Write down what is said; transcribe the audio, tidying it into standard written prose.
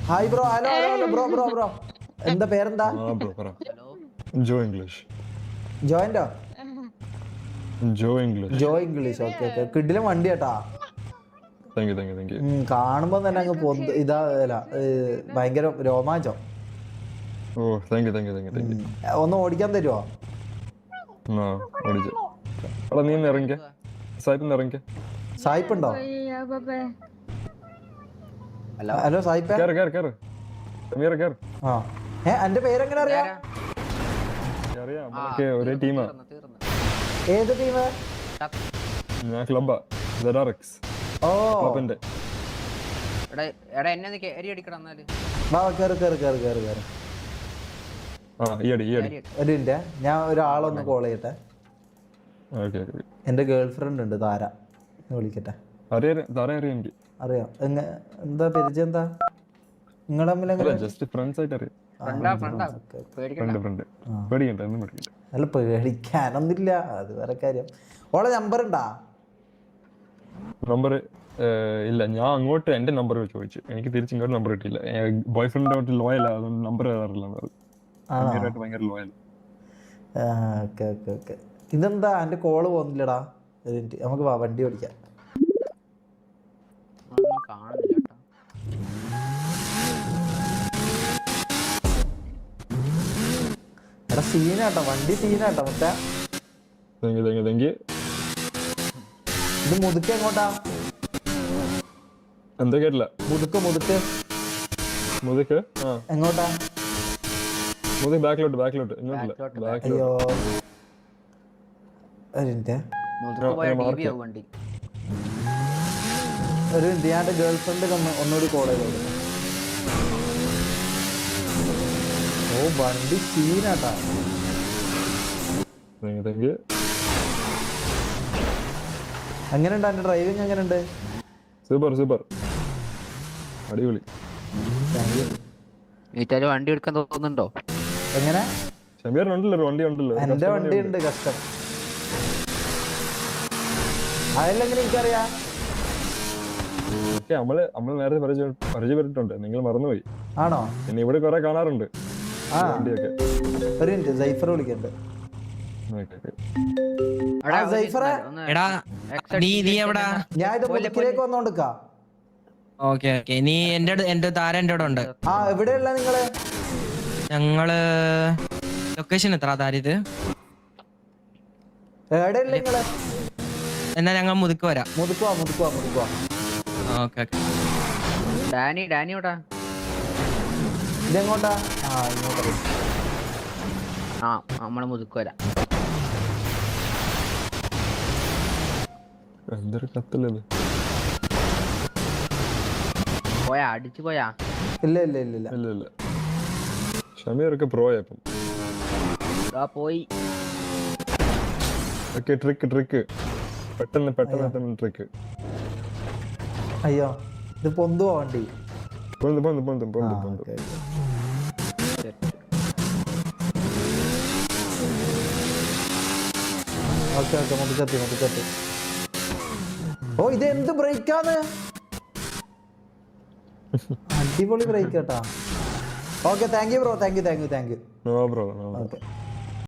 Hi bro. Hello hello hello bro bro bro. എന്താ പേരെന്താ? Bro പറ. Jo English. ജോയിന്റോ? Jo English. Jo English. Okay okay. കിടിലം വണ്ടി കേട്ടാ. Thank you thank you thank you. കാണുമ്പോ തന്നെ അങ്ങ് ഇതാ ഭയങ്കര രോമാഞ്ചം. ഓ thank you thank you thank you thank you. ഒന്ന് ഓടിക്കാൻ തരുമോ? ആ ഓടിച്ചു. എടാ നീ ഒന്ന് ഇറങ്ങിക്കേ. സായിപ്പ് ഇറങ്ങിക്കേ. സായിപ്പ് ഉണ്ടോ? ഹലോ സായിപ്പേ. കേറ് കേറ് കേറ്. സമീറ കേറ്. ആ എന്റെ പേരെങ്ങനെ അറിയാം? അറിയാം, നമ്മളൊക്കെ ഒരേ ടീമാ. ഏത് ടീം? ഞാൻ ക്ലബ്ബാ ZRX. ഓ ക്ലബിന്റെ. വാ കേറ് കേറ് കേറ് കേറ് കേറ്. ആ ഈയടി ഈയടി. ഒരു മിനിറ്റ്, ഞാൻ ഒരാളൊന്ന് കോൾ ചെയ്യട്ടെ. Okay okay. എൻ്റെ ഗേൾ ഫ്രണ്ട് ഉണ്ട് താര, വിളിക്കട്ടെ. അറിയാം അറിയാം എനിക്ക്. അറിയാം. എന്താ പരിചയം? എന്താ നിങ്ങൾ തമ്മിൽ എങ്ങനെ? ജസ്റ്റ് ഫ്രണ്ട്സ് ആയിട്ട് അറിയാം. Friend friend. പേടിക്കണ്ട, ഒന്നും പേടിക്കണ്ട. അല്ല പേടിക്കാനൊന്നുമില്ല, അത് വേറെ കാര്യം. ഓളെ നമ്പർ ഉണ്ടാ? നമ്പർ ഇല്ല. ഞാൻ അങ്ങോട്ട് എന്റെ നമ്പർ ചോദിച്ചു, എനിക്ക് തിരിച്ച് ഇങ്ങോട്ട് നമ്പർ കിട്ടിയില്ല. ബോയ് ഫ്രണ്ട് ലോയൽ, അതുകൊണ്ട് നമ്പർ തരാറില്ല. ഭയങ്കര ലോയൽ. Okay okay okay. ഇതെന്താ എൻ്റെ കോള് പോകുന്നില്ലടാ? ഒരു മിനിറ്റ്, നമുക്ക് വണ്ടി ഓടിക്കാം. എടാ സീനാട്ടോ, വണ്ടി സീനാട്ടോ മറ്റേ. ഇത് മുതുക്ക് എങ്ങോട്ടാ? എന്താ കേട്ടില്ല? മുതുക്ക് മുതുക്ക് മുതുക്ക് എങ്ങോട്ടാ? മുതുക്ക് ബാക്കിലോട്ട് ബാക്കിലോട്ട്. അയ്യോ ഒരു മിനിറ്റ്, ഒരു മിനിറ്റ്. ഞാൻ ഗേൾ ഫ്രണ്ട് ഒന്നുകൂടി കോൾ ചെയ്തോളൂ. ഓ വണ്ടി സീനാട്ടാ. എങ്ങനെയുണ്ട് എൻ്റെ ഡ്രൈവിങ്? എങ്ങനെയുണ്ട്? സൂപ്പർ സൂപ്പർ, അടിപൊളി. വണ്ടി എടുക്കാൻ തോന്നുന്നുണ്ടോ? എങ്ങനെ? ഷമീറിനുണ്ടല്ലോ വണ്ടി ഉണ്ടല്ലോ. എന്റെ വണ്ടി ഉണ്ട് കഷ്ടം. അതെല്ലാം എനിക്കറിയാം. നമ്മള് നേരത്തെ പരിചയപ്പെട്ടിട്ടുണ്ട്, നിങ്ങൾ മറന്നുപോയി. ആണോ? പിന്നെ ഇവിടെ കുറെ കാണാറുണ്ട് വണ്ടിയൊക്കെ. ഒരു മിനിറ്റ്, സൈഫർ വിളിക്കണ്ട്. ഞാൻ ഇത് മുതുക്കിലേക്ക് വന്നോണ്ടിരിക്കാ. Okay okay. നീ എന്റെ താരം എന്റെ ഉണ്ട്. ആ എവിടെയുള്ള നിങ്ങള്? ഞങ്ങള് ലൊക്കേഷൻ എത്ര താരം? ഇത് എവിടെയുള്ള നിങ്ങള്? എന്നാ ഞങ്ങൾ മുതുക്ക് വരാം. മുതുക്കുവാ മുതുക്കുവാ മുതുക്കുവാ. Okay okay. ഡാനിയോടാ? ഇതെങ്ങോട്ടാ? ഇങ്ങോട്ട്. നമ്മള് മുതുക്ക് വരാം. എന്തൊരു കത്തല്ലത്. പോയാ അടിച്ചു പോയാ? ഇല്ല ഇല്ല ഇല്ല ഇല്ല ഇല്ല ഇല്ല. ഷമീറൊക്കെ പ്രോയപ്പം. പോയി. ഓക്കെ. ട്രിക്ക് പെട്ടെന്ന് പെട്ടെന്ന് ട്രിക്ക്. അയ്യോ ഇത് പൊന്തുവാ വണ്ടി. പൊന്തും. Okay okay. മുതുക്കെത്തി. ഓ ഇത് എന്ത് ബ്രേക്കാണ്! അടിപൊളി ബ്രേക്ക് കേട്ടാ. Okay thank you bro. Thank you. No bro. Okay.